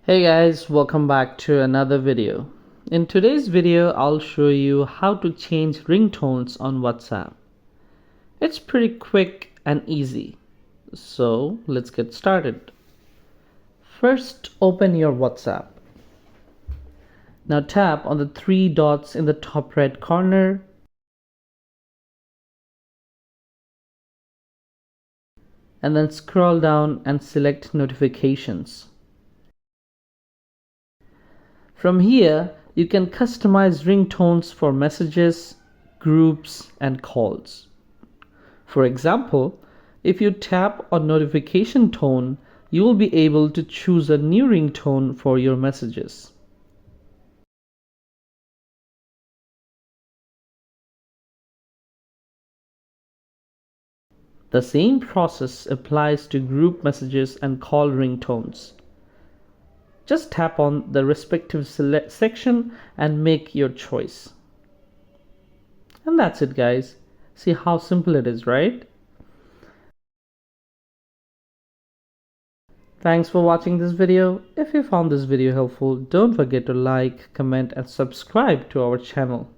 Hey guys, welcome back to another video. In today's video, I'll show you how to change ringtones on WhatsApp. It's pretty quick and easy. So let's get started. First, open your WhatsApp. Now tap on the three dots in the top right corner and then scroll down and select notifications. From here, you can customize ringtones for messages, groups, and calls. For example, if you tap on notification tone, you will be able to choose a new ringtone for your messages. The same process applies to group messages and call ringtones. Just tap on the respective section and make your choice. And that's it, guys. See how simple it is, right? Thanks for watching this video. If you found this video helpful, don't forget to like, comment, and subscribe to our channel.